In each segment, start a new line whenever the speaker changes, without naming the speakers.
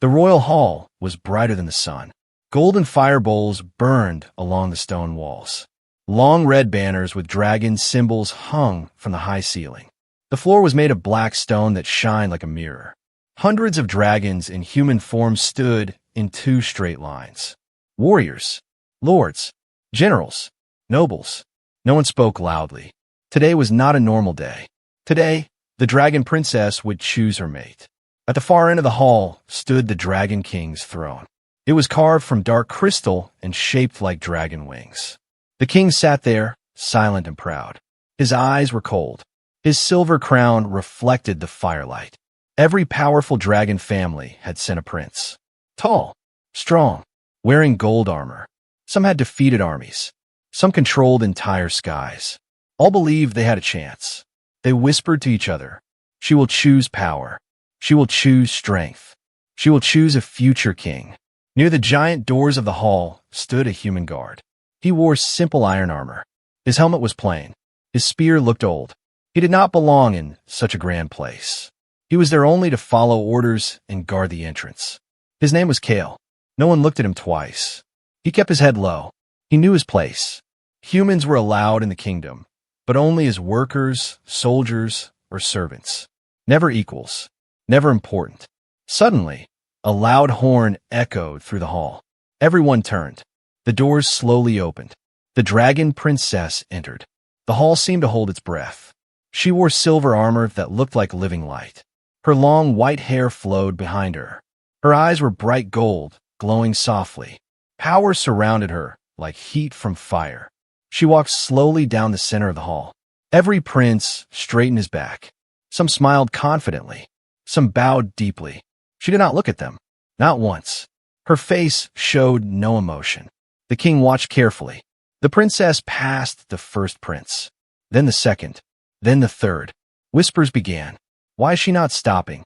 The royal hall was brighter than the sun. Golden fire bowls burned along the stone walls. Long red banners with dragon symbols hung from the high ceiling. The floor was made of black stone that shined like a mirror. Hundreds of dragons in human form stood in 2 straight lines. Warriors, lords, generals, nobles. No one spoke loudly. Today was not a normal day. Today, the dragon princess would choose her mate. At the far end of the hall stood the Dragon King's throne. It was carved from dark crystal and shaped like dragon wings. The king sat there, silent and proud. His eyes were cold. His silver crown reflected the firelight. Every powerful dragon family had sent a prince. Tall, strong, wearing gold armor. Some had defeated armies. Some controlled entire skies. All believed they had a chance. They whispered to each other, "She will choose power. She will choose strength. She will choose a future king." Near the giant doors of the hall stood a human guard. He wore simple iron armor. His helmet was plain. His spear looked old. He did not belong in such a grand place. He was there only to follow orders and guard the entrance. His name was Kale. No one looked at him twice. He kept his head low. He knew his place. Humans were allowed in the kingdom, but only as workers, soldiers, or servants. Never equals. Never important. Suddenly, a loud horn echoed through the hall. Everyone turned. The doors slowly opened. The dragon princess entered. The hall seemed to hold its breath. She wore silver armor that looked like living light. Her long white hair flowed behind her. Her eyes were bright gold, glowing softly. Power surrounded her like heat from fire. She walked slowly down the center of the hall. Every prince straightened his back. Some smiled confidently. Some bowed deeply. She did not look at them. Not once. Her face showed no emotion. The king watched carefully. The princess passed the first prince. Then the second. Then the third. Whispers began. Why is she not stopping?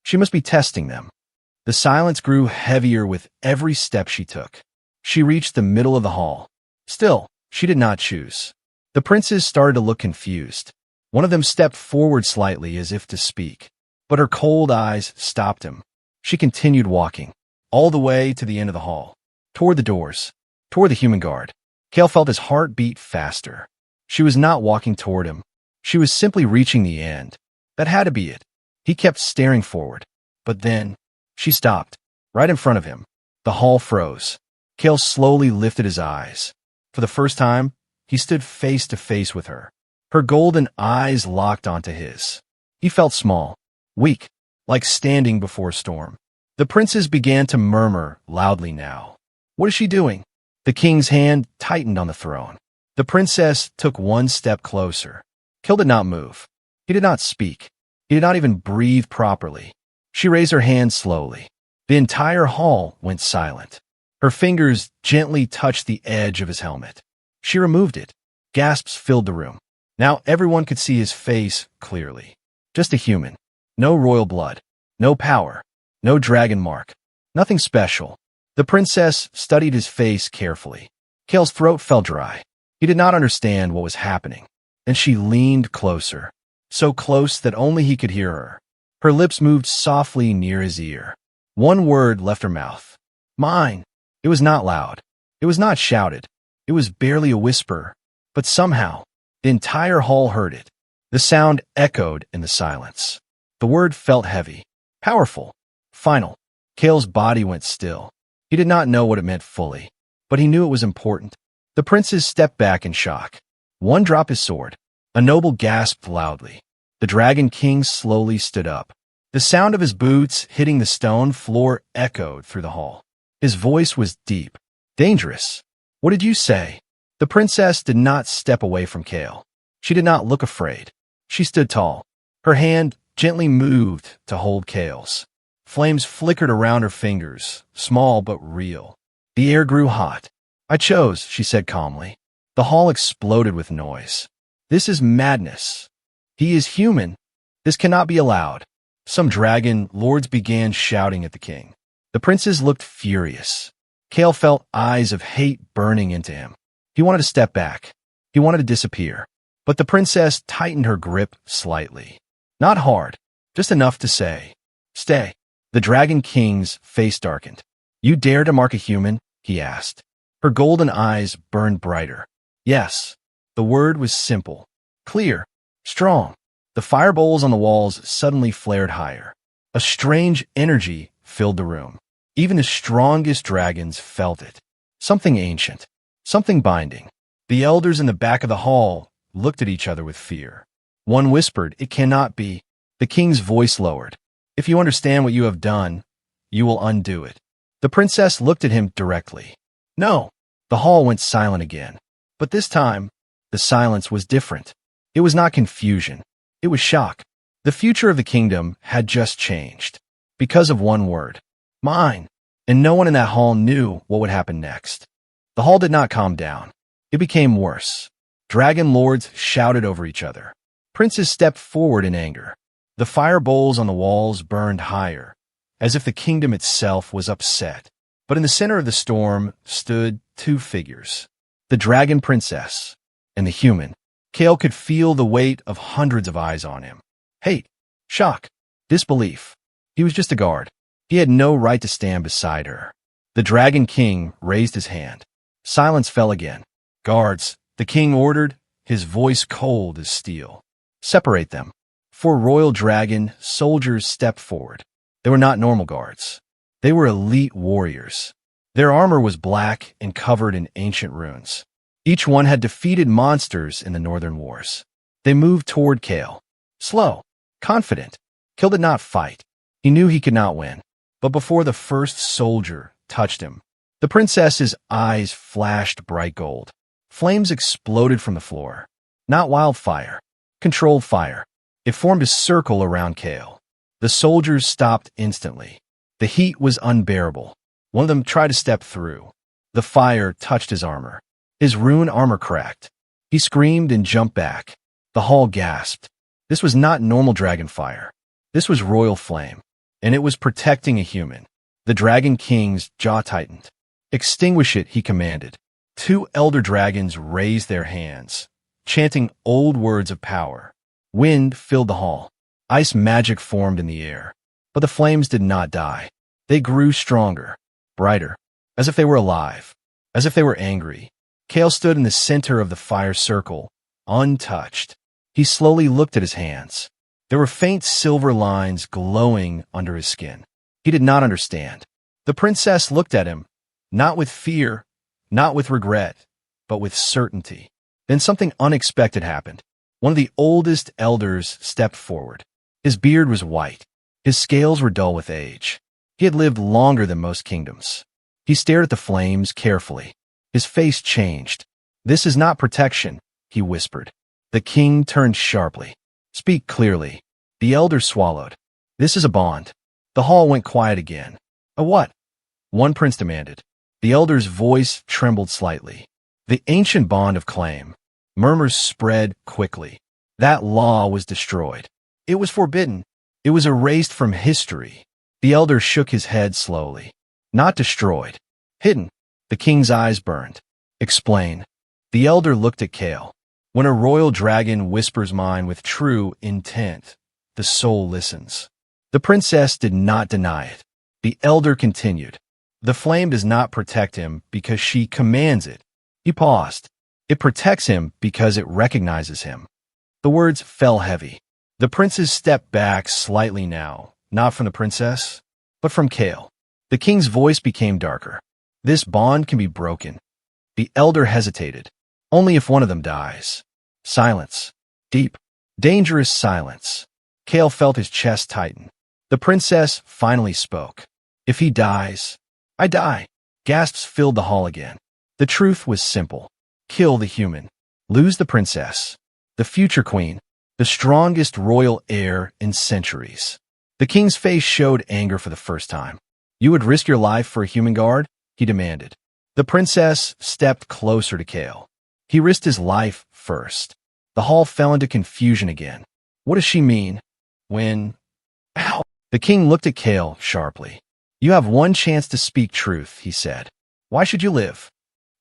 She must be testing them. The silence grew heavier with every step she took. She reached the middle of the hall. Still, she did not choose. The princes started to look confused. One of them stepped forward slightly as if to speak, but her cold eyes stopped him. She continued walking, all the way to the end of the hall, toward the doors, toward the human guard. Kale felt his heart beat faster. She was not walking toward him. She was simply reaching the end. That had to be it. He kept staring forward. But then, she stopped, right in front of him. The hall froze. Kale slowly lifted his eyes. For the first time, he stood face to face with her. Her golden eyes locked onto his. He felt small, weak, like standing before a storm. The princes began to murmur loudly now. What is she doing? The king's hand tightened on the throne. The princess took one step closer. Kale did not move. He did not speak. He did not even breathe properly. She raised her hand slowly. The entire hall went silent. Her fingers gently touched the edge of his helmet. She removed it. Gasps filled the room. Now everyone could see his face clearly. Just a human. No royal blood. No power. No dragon mark. Nothing special. The princess studied his face carefully. Kale's throat felt dry. He did not understand what was happening. Then she leaned closer. So close that only he could hear her. Her lips moved softly near his ear. One word left her mouth. Mine. It was not loud. It was not shouted. It was barely a whisper. But somehow, the entire hall heard it. The sound echoed in the silence. The word felt heavy, powerful, final. Kale's body went still. He did not know what it meant fully, but he knew it was important. The princes stepped back in shock. One dropped his sword. A noble gasped loudly. The Dragon King slowly stood up. The sound of his boots hitting the stone floor echoed through the hall. His voice was deep, dangerous. What did you say? The princess did not step away from Kale. She did not look afraid. She stood tall. Her hand gently moved to hold Kale's. Flames flickered around her fingers, small but real. The air grew hot. I chose, she said calmly. The hall exploded with noise. This is madness. He is human. This cannot be allowed. Some dragon lords began shouting at the king. The princes looked furious. Kale felt eyes of hate burning into him. He wanted to step back. He wanted to disappear. But the princess tightened her grip slightly. Not hard, just enough to say, stay. The Dragon King's face darkened. You dare to mark a human? He asked. Her golden eyes burned brighter. Yes. The word was simple, clear, strong. The fire bowls on the walls suddenly flared higher. A strange energy filled the room. Even the strongest dragons felt it. Something ancient, something binding. The elders in the back of the hall looked at each other with fear. One whispered, "It cannot be." The king's voice lowered. "If you understand what you have done, you will undo it." The princess looked at him directly. "No." The hall went silent again. But this time, the silence was different. It was not confusion. It was shock. The future of the kingdom had just changed. Because of one word. Mine. And no one in that hall knew what would happen next. The hall did not calm down. It became worse. Dragon lords shouted over each other. Princes stepped forward in anger. The fire bowls on the walls burned higher, as if the kingdom itself was upset. But in the center of the storm stood two figures. The dragon princess and the human. Kale could feel the weight of hundreds of eyes on him. Hate, shock, disbelief. He was just a guard. He had no right to stand beside her. The Dragon King raised his hand. Silence fell again. "Guards," the king ordered, his voice cold as steel. "Separate them." 4 royal dragon soldiers stepped forward. They were not normal guards. They were elite warriors. Their armor was black and covered in ancient runes. Each one had defeated monsters in the Northern Wars. They moved toward Kale. Slow, confident. Kale did not fight. He knew he could not win. But before the first soldier touched him, the princess's eyes flashed bright gold. Flames exploded from the floor. Not wildfire, controlled fire. It formed a circle around Kale. The soldiers stopped instantly. The heat was unbearable. One of them tried to step through. The fire touched his armor. His rune armor cracked. He screamed and jumped back. The hall gasped. This was not normal dragon fire. This was royal flame, and it was protecting a human. The Dragon King's jaw tightened. "Extinguish it," he commanded. 2 elder dragons raised their hands, chanting old words of power. Wind filled the hall. Ice magic formed in the air. But the flames did not die. They grew stronger, brighter, as if they were alive, as if they were angry. Kale stood in the center of the fire circle, untouched. He slowly looked at his hands. There were faint silver lines glowing under his skin. He did not understand. The princess looked at him, not with fear, not with regret, but with certainty. Then something unexpected happened. One of the oldest elders stepped forward. His beard was white. His scales were dull with age. He had lived longer than most kingdoms. He stared at the flames carefully. His face changed. "This is not protection," he whispered. The king turned sharply. "Speak clearly." The elder swallowed. "This is a bond." The hall went quiet again. "A what?" one prince demanded. The elder's voice trembled slightly. "The ancient bond of claim." Murmurs spread quickly. That law was destroyed. It was forbidden. It was erased from history. The elder shook his head slowly. "Not destroyed. Hidden." The king's eyes burned. "Explain." The elder looked at Kale. When a royal dragon whispers mine with true intent, the soul listens. The princess did not deny it. The elder continued. "The flame does not protect him because she commands it." He paused. "It protects him because it recognizes him." The words fell heavy. The princes stepped back slightly now, not from the princess, but from Kale. The king's voice became darker. "This bond can be broken." The elder hesitated. "Only if one of them dies." Silence. Deep, dangerous silence. Kale felt his chest tighten. The princess finally spoke. "If he dies, I die." Gasps filled the hall again. The truth was simple. Kill the human. Lose the princess. The future queen. The strongest royal heir in centuries. The king's face showed anger for the first time. "You would risk your life for a human guard?" he demanded. The princess stepped closer to Kale. He risked his life first. The hall fell into confusion again. What does she mean? When... Ow! The king looked at Kale sharply. "You have one chance to speak truth," he said. "Why should you live?"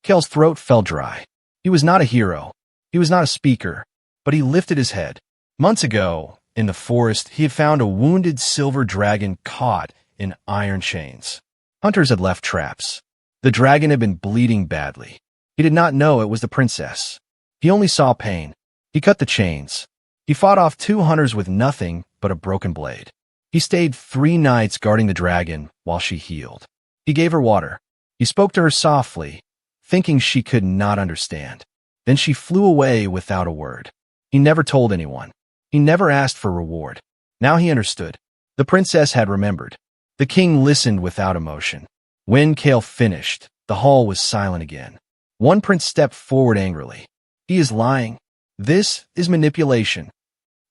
Kale's throat fell dry. He was not a hero. He was not a speaker. But he lifted his head. Months ago, in the forest, he had found a wounded silver dragon caught in iron chains. Hunters had left traps. The dragon had been bleeding badly. He did not know it was the princess. He only saw pain. He cut the chains. He fought off 2 hunters with nothing but a broken blade. He stayed 3 nights guarding the dragon while she healed. He gave her water. He spoke to her softly, thinking she could not understand. Then she flew away without a word. He never told anyone. He never asked for reward. Now he understood. The princess had remembered. The king listened without emotion. When Kale finished, the hall was silent again. One prince stepped forward angrily. "He is lying. This is manipulation."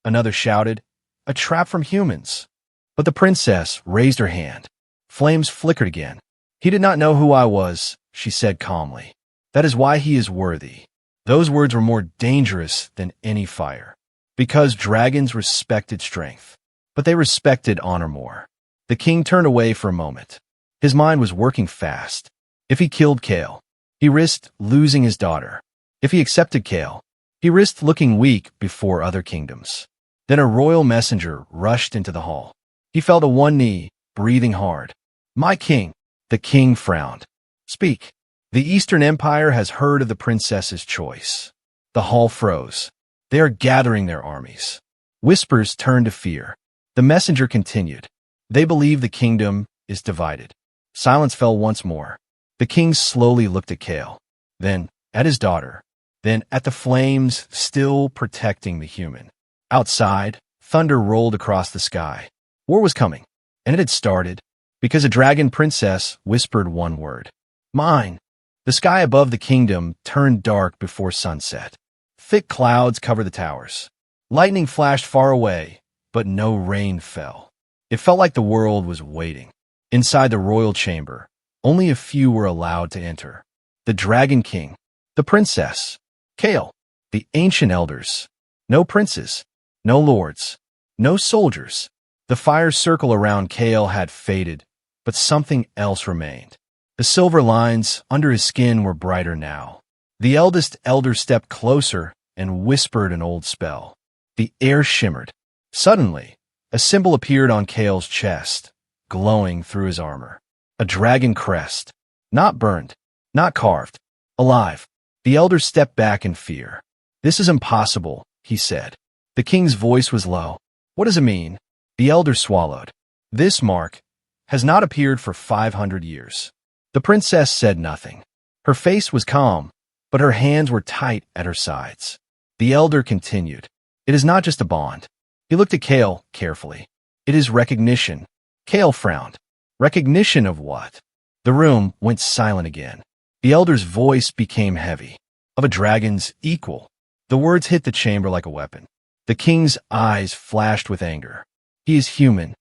Another shouted, "A trap from humans." But the princess raised her hand. Flames flickered again. "He did not know who I was," she said calmly. "That is why he is worthy." Those words were more dangerous than any fire. Because dragons respected strength. But they respected honor more. The king turned away for a moment. His mind was working fast. If he killed Kale, he risked losing his daughter. If he accepted Kale, he risked looking weak before other kingdoms. Then a royal messenger rushed into the hall. He fell to one knee, breathing hard. "My king." The king frowned. "Speak." "The Eastern Empire has heard of the princess's choice." The hall froze. "They are gathering their armies." Whispers turned to fear. The messenger continued. "They believe the kingdom is divided." Silence fell once more. The king slowly looked at Kale, then at his daughter, then at the flames still protecting the human. Outside, thunder rolled across the sky. War was coming, and it had started because a dragon princess whispered one word. "Mine." The sky above the kingdom turned dark before sunset. Thick clouds covered the towers. Lightning flashed far away, but no rain fell. It felt like the world was waiting. Inside the royal chamber, only a few were allowed to enter. The Dragon King, the princess, Kale, the ancient elders. No princes, no lords, no soldiers. The fire circle around Kale had faded, but something else remained. The silver lines under his skin were brighter now. The eldest elder stepped closer and whispered an old spell. The air shimmered. Suddenly, a symbol appeared on Kale's chest, glowing through his armor. A dragon crest. Not burned, not carved, alive. The elder stepped back in fear. "This is impossible," he said. The king's voice was low. "What does it mean?" The elder swallowed. "This mark has not appeared for 500 years. The princess said nothing. Her face was calm, but her hands were tight at her sides. The elder continued. "It is not just a bond." He looked at Kale carefully. "It is recognition." Kale frowned. "Recognition of what?" The room went silent again. The elder's voice became heavy. "Of a dragon's equal." The words hit the chamber like a weapon. The king's eyes flashed with anger. "He is human."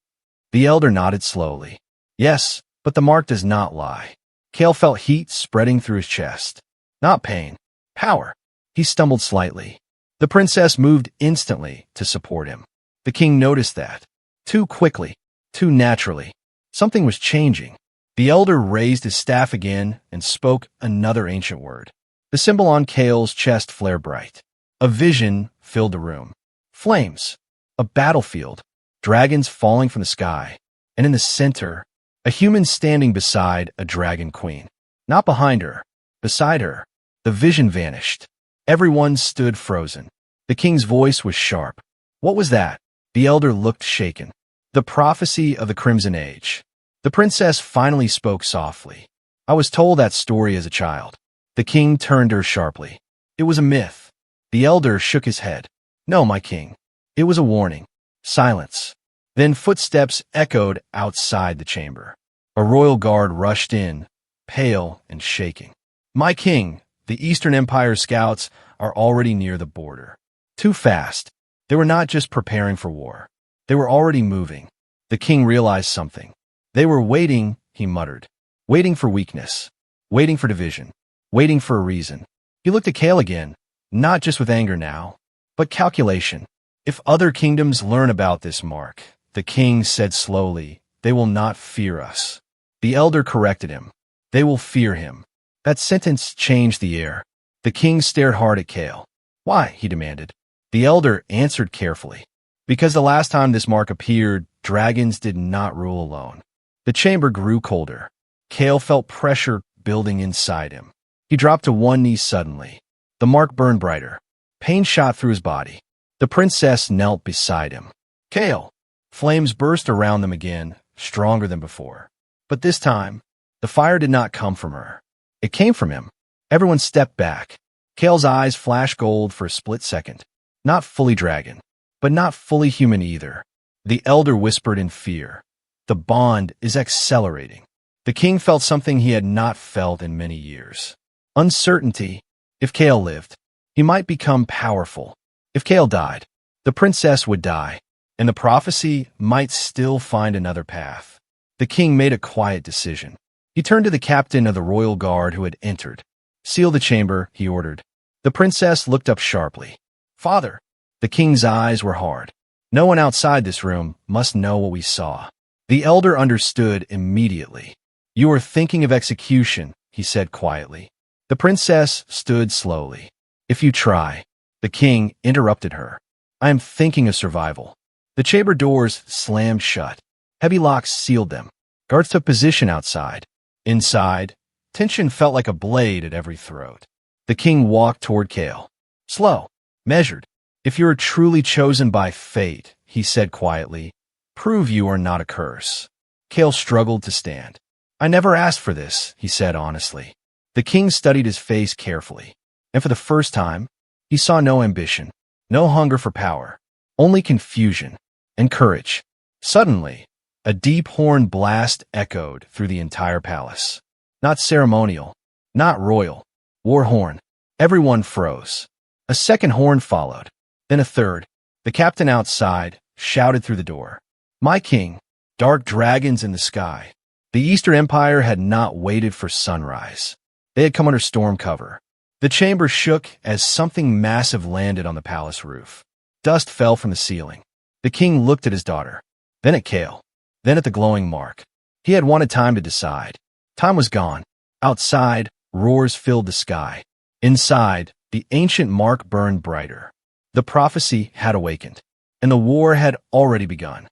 The elder nodded slowly. "Yes, but the mark does not lie." Kale felt heat spreading through his chest. Not pain, power. He stumbled slightly. The princess moved instantly to support him. The king noticed that. Too quickly, too naturally. Something was changing. The elder raised his staff again and spoke another ancient word. The symbol on Kale's chest flared bright. A vision filled the room. Flames. A battlefield. Dragons falling from the sky. And in the center, a human standing beside a dragon queen. Not behind her, beside her. The vision vanished. Everyone stood frozen. The king's voice was sharp. "What was that?" The elder looked shaken. "The prophecy of the Crimson Age." The princess finally spoke softly. "I was told that story as a child." The king turned to her sharply. "It was a myth." The elder shook his head. "No, my king. It was a warning." Silence. Then footsteps echoed outside the chamber. A royal guard rushed in, pale and shaking. "My king, the Eastern Empire scouts are already near the border." Too fast. They were not just preparing for war. They were already moving. The king realized something. They were waiting, he muttered. Waiting for weakness. Waiting for division. Waiting for a reason. He looked at Kale again, not just with anger now, but calculation. "If other kingdoms learn about this mark," the king said slowly, "they will not fear us." The elder corrected him. "They will fear him." That sentence changed the air. The king stared hard at Kale. "Why?" he demanded. The elder answered carefully. "Because the last time this mark appeared, dragons did not rule alone. The chamber grew colder. Kale felt pressure building inside him. He dropped to one knee suddenly. The mark burned brighter. Pain shot through his body. The princess knelt beside him. Kale! Flames burst around them again, stronger than before. But this time, the fire did not come from her. It came from him. Everyone stepped back. Kale's eyes flashed gold for a split second. Not fully dragon, but not fully human either. The elder whispered in fear. The bond is accelerating. The king felt something he had not felt in many years. Uncertainty. If Kale lived, he might become powerful. If Kale died, the princess would die, and the prophecy might still find another path. The king made a quiet decision. He turned to the captain of the royal guard who had entered. Seal the chamber, he ordered. The princess looked up sharply. Father! The king's eyes were hard. No one outside this room must know what we saw. The elder understood immediately. You are thinking of execution, he said quietly. The princess stood slowly. If you try, the king interrupted her. I am thinking of survival. The chamber doors slammed shut. Heavy locks sealed them. Guards took position outside. Inside, tension felt like a blade at every throat. The king walked toward Kale. Slow, measured. If you are truly chosen by fate, he said quietly, prove you are not a curse. Kale struggled to stand. I never asked for this, he said honestly. The king studied his face carefully, and for the first time, he saw no ambition, no hunger for power, only confusion and courage. Suddenly, a deep horn blast echoed through the entire palace. Not ceremonial, not royal, war horn. Everyone froze. A second horn followed, then a third. The captain outside shouted through the door. My king, dark dragons in the sky. The Eastern Empire had not waited for sunrise. They had come under storm cover. The chamber shook as something massive landed on the palace roof. Dust fell from the ceiling. The king looked at his daughter, then at Kale, then at the glowing mark. He had wanted time to decide. Time was gone. Outside, roars filled the sky. Inside, the ancient mark burned brighter. The prophecy had awakened, and the war had already begun.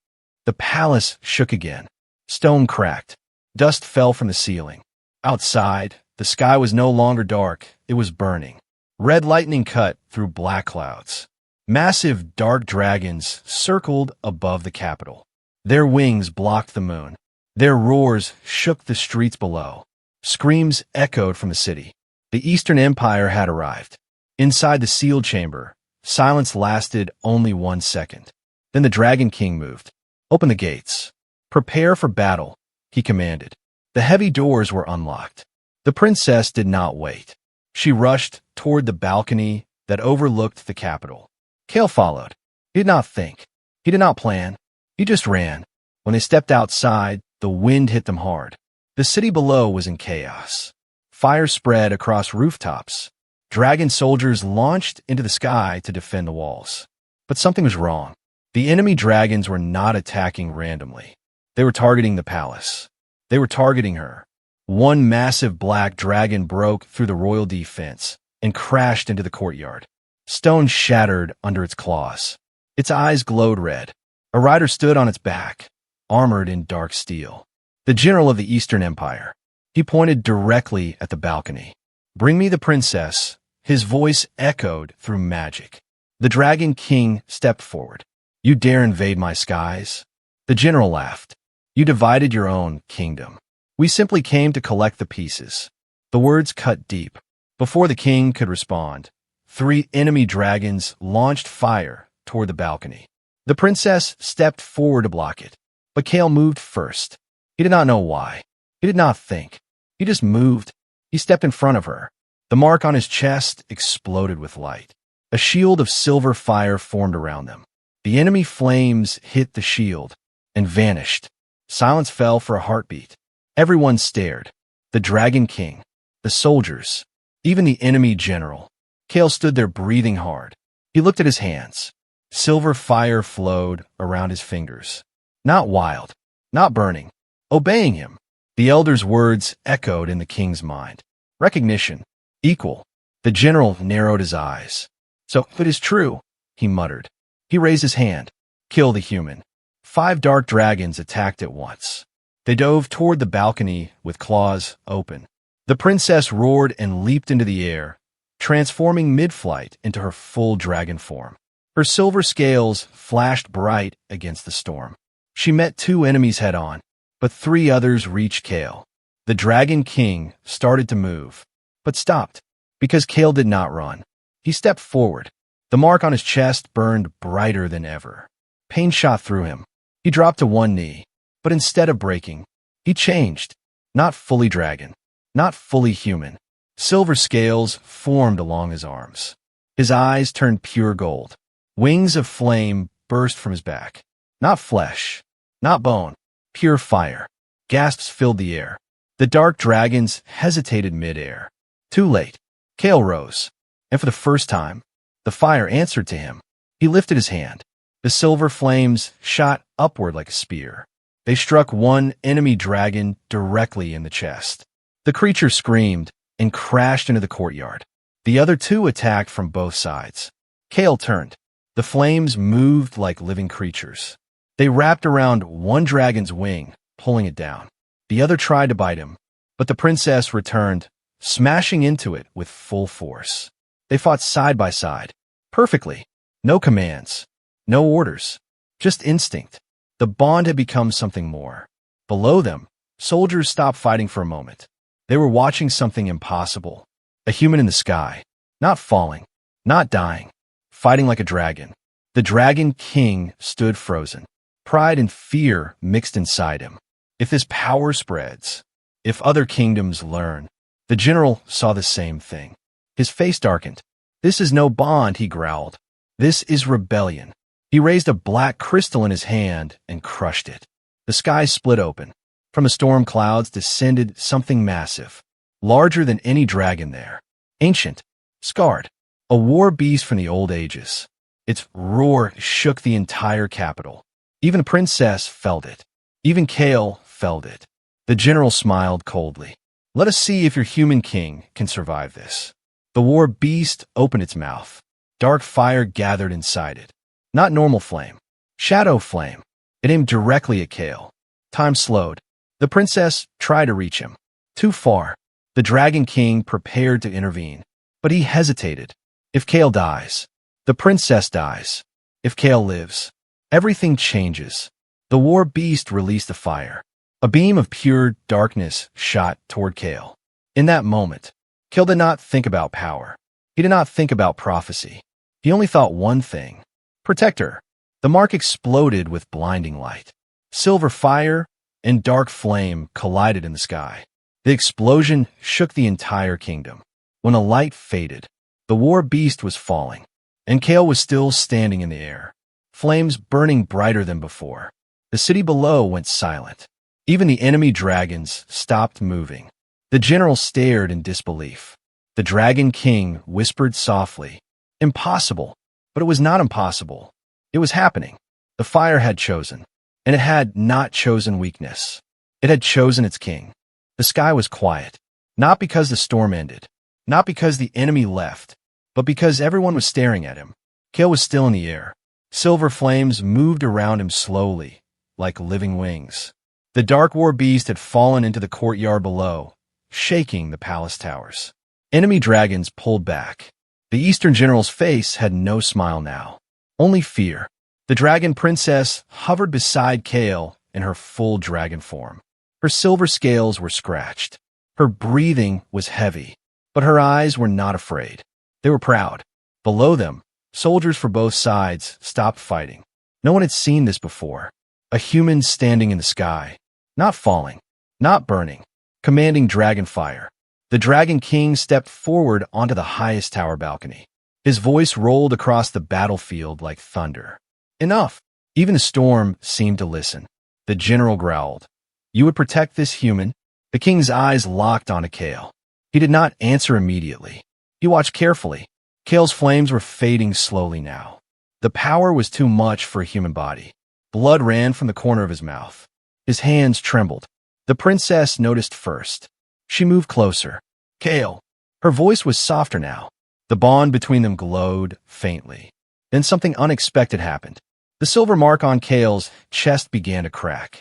The palace shook again. Stone cracked. Dust fell from the ceiling. Outside, the sky was no longer dark, it was burning. Red lightning cut through black clouds. Massive dark dragons circled above the capital. Their wings blocked the moon. Their roars shook the streets below. Screams echoed from the city. The Eastern Empire had arrived. Inside the sealed chamber, silence lasted only 1 second. Then the Dragon King moved. Open the gates. Prepare for battle, he commanded. The heavy doors were unlocked. The princess did not wait. She rushed toward the balcony that overlooked the capital. Kale followed. He did not think. He did not plan. He just ran. When they stepped outside, the wind hit them hard. The city below was in chaos. Fire spread across rooftops. Dragon soldiers launched into the sky to defend the walls. But something was wrong. The enemy dragons were not attacking randomly. They were targeting the palace. They were targeting her. One massive black dragon broke through the royal defense and crashed into the courtyard. Stone shattered under its claws. Its eyes glowed red. A rider stood on its back, armored in dark steel. The general of the Eastern Empire. He pointed directly at the balcony. Bring me the princess. His voice echoed through magic. The Dragon King stepped forward. You dare invade my skies? The general laughed. You divided your own kingdom. We simply came to collect the pieces. The words cut deep. Before the king could respond, 3 enemy dragons launched fire toward the balcony. The princess stepped forward to block it, but Kale moved first. He did not know why. He did not think. He just moved. He stepped in front of her. The mark on his chest exploded with light. A shield of silver fire formed around them. The enemy flames hit the shield and vanished. Silence fell for a heartbeat. Everyone stared. The Dragon King, the soldiers, even the enemy general. Kale stood there breathing hard. He looked at his hands. Silver fire flowed around his fingers. Not wild, not burning, obeying him. The elder's words echoed in the king's mind. Recognition, equal. The general narrowed his eyes. So, if it is true, he muttered. He raised his hand. Kill the human. 5 dark dragons attacked at once. They dove toward the balcony with claws open. The princess roared and leaped into the air, transforming mid-flight into her full dragon form. Her silver scales flashed bright against the storm. She met 2 enemies head-on, but 3 others reached Kale. The Dragon King started to move, but stopped, because Kale did not run. He stepped forward. The mark on his chest burned brighter than ever. Pain shot through him. He dropped to one knee, but instead of breaking, he changed. Not fully dragon, not fully human. Silver scales formed along his arms. His eyes turned pure gold. Wings of flame burst from his back. Not flesh, not bone, pure fire. Gasps filled the air. The dark dragons hesitated mid-air. Too late. Kale rose, and for the first time, the fire answered to him. He lifted his hand. The silver flames shot upward like a spear. They struck one enemy dragon directly in the chest. The creature screamed and crashed into the courtyard. The other 2 attacked from both sides. Kale turned. The flames moved like living creatures. They wrapped around one dragon's wing, pulling it down. The other tried to bite him, but the princess returned, smashing into it with full force. They fought side by side, perfectly. No commands, no orders, just instinct. The bond had become something more. Below them, soldiers stopped fighting for a moment. They were watching something impossible. A human in the sky, not falling, not dying, fighting like a dragon. The Dragon King stood frozen. Pride and fear mixed inside him. If this power spreads, if other kingdoms learn, the general saw the same thing. His face darkened. This is no bond, he growled. This is rebellion. He raised a black crystal in his hand and crushed it. The sky split open. From the storm clouds descended something massive, larger than any dragon there. Ancient, scarred, a war beast from the old ages. Its roar shook the entire capital. Even the princess felt it. Even Kale felt it. The general smiled coldly. Let us see if your human king can survive this. The war beast opened its mouth. Dark fire gathered inside it. Not normal flame. Shadow flame. It aimed directly at Kale. Time slowed. The princess tried to reach him. Too far. The Dragon King prepared to intervene. But he hesitated. If Kale dies, the princess dies. If Kale lives, everything changes. The war beast released a fire. A beam of pure darkness shot toward Kale. In that moment, Kale did not think about power. He did not think about prophecy. He only thought one thing. Protect her. The mark exploded with blinding light. Silver fire and dark flame collided in the sky. The explosion shook the entire kingdom. When the light faded, the war beast was falling, and Kale was still standing in the air, flames burning brighter than before. The city below went silent. Even the enemy dragons stopped moving. The general stared in disbelief. The Dragon King whispered softly, "Impossible." But it was not impossible. It was happening. The fire had chosen, and it had not chosen weakness. It had chosen its king. The sky was quiet, not because the storm ended, not because the enemy left, but because everyone was staring at him. Kale was still in the air. Silver flames moved around him slowly, like living wings. The dark war beast had fallen into the courtyard below, shaking the palace towers. Enemy dragons pulled back. The Eastern general's face had no smile now, only fear. The dragon princess hovered beside Kale in her full dragon form. Her silver scales were scratched. Her breathing was heavy, but her eyes were not afraid. They were proud. Below them, soldiers for both sides stopped fighting. No one had seen this before. A human standing in the sky, not falling, not burning, commanding dragon fire. The Dragon King stepped forward onto the highest tower balcony. His voice rolled across the battlefield like thunder. Enough! Even the storm seemed to listen. The general growled. You would protect this human? The king's eyes locked onto Kale. He did not answer immediately. He watched carefully. Kale's flames were fading slowly now. The power was too much for a human body. Blood ran from the corner of his mouth. His hands trembled. The princess noticed first. She moved closer. Kale. Her voice was softer now. The bond between them glowed faintly. Then something unexpected happened. The silver mark on Kale's chest began to crack.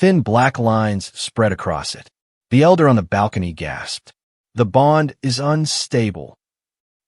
Thin black lines spread across it. The elder on the balcony gasped. The bond is unstable.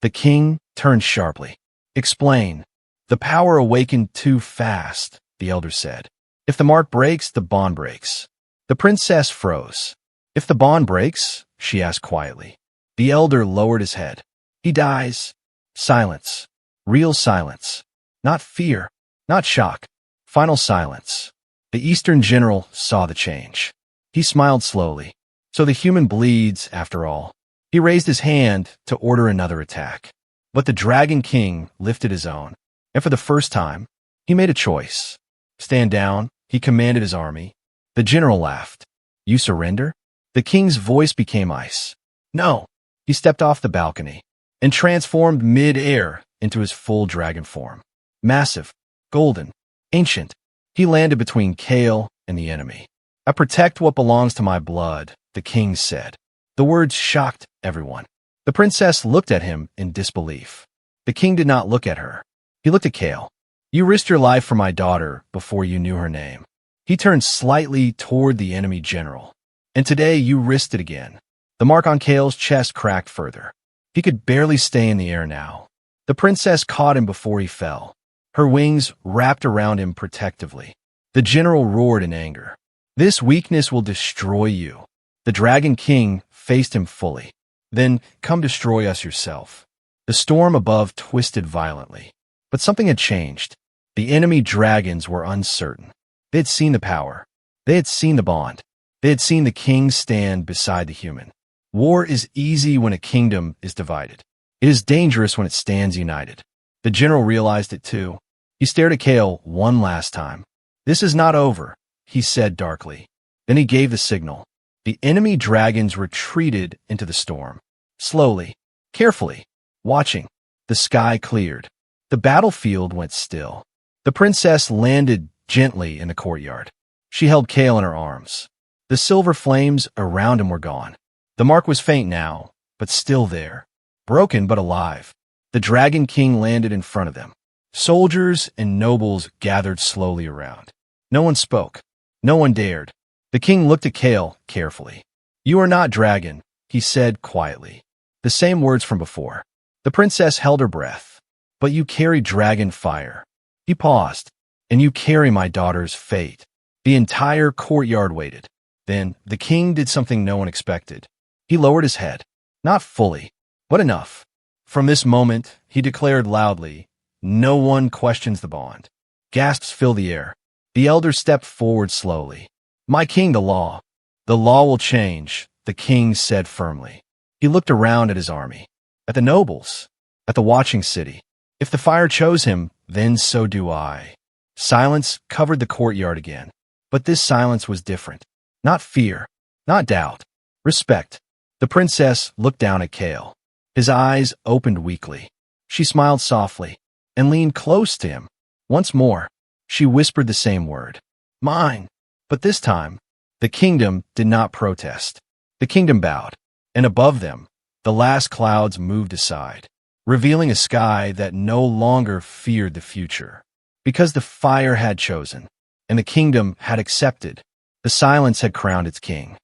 The king turned sharply. Explain. The power awakened too fast, the elder said. If the mark breaks, the bond breaks. The princess froze. If the bond breaks, she asked quietly. The elder lowered his head. He dies. Silence. Real silence. Not fear. Not shock. Final silence. The Eastern general saw the change. He smiled slowly. So the human bleeds, after all. He raised his hand to order another attack. But the Dragon King lifted his own. And for the first time, he made a choice. Stand down, he commanded his army. The general laughed. You surrender? The king's voice became ice. No. He stepped off the balcony and transformed mid-air into his full dragon form. Massive, golden, ancient. He landed between Kale and the enemy. I protect what belongs to my blood, the king said. The words shocked everyone. The princess looked at him in disbelief. The king did not look at her. He looked at Kale. You risked your life for my daughter before you knew her name. He turned slightly toward the enemy general. And today you risked it again. The mark on Kale's chest cracked further. He could barely stay in the air now. The princess caught him before he fell. Her wings wrapped around him protectively. The general roared in anger. This weakness will destroy you. The Dragon King faced him fully. Then come destroy us yourself. The storm above twisted violently. But something had changed. The enemy dragons were uncertain. They had seen the power. They had seen the bond. They had seen the king stand beside the human. War is easy when a kingdom is divided. It is dangerous when it stands united. The general realized it too. He stared at Kale one last time. This is not over, he said darkly. Then he gave the signal. The enemy dragons retreated into the storm. Slowly, carefully, watching. The sky cleared. The battlefield went still. The princess landed gently in the courtyard. She held Kale in her arms. The silver flames around him were gone. The mark was faint now, but still there. Broken but alive. The Dragon King landed in front of them. Soldiers and nobles gathered slowly around. No one spoke. No one dared. The king looked at Kale carefully. You are not dragon, he said quietly. The same words from before. The princess held her breath. But you carry dragon fire. He paused. And you carry my daughter's fate. The entire courtyard waited. Then the king did something no one expected. He lowered his head. Not fully, but enough. From this moment, he declared loudly, no one questions the bond. Gasps filled the air. The elder stepped forward slowly. My king, the law. The law will change, the king said firmly. He looked around at his army, at the nobles, at the watching city. If the fire chose him, then so do I. Silence covered the courtyard again. But this silence was different. Not fear, not doubt. Respect. The princess looked down at Kale. His eyes opened weakly. She smiled softly and leaned close to him. Once more, she whispered the same word. Mine. But this time, the kingdom did not protest. The kingdom bowed, and above them, the last clouds moved aside, revealing a sky that no longer feared the future. Because the fire had chosen, and the kingdom had accepted, the silence had crowned its king.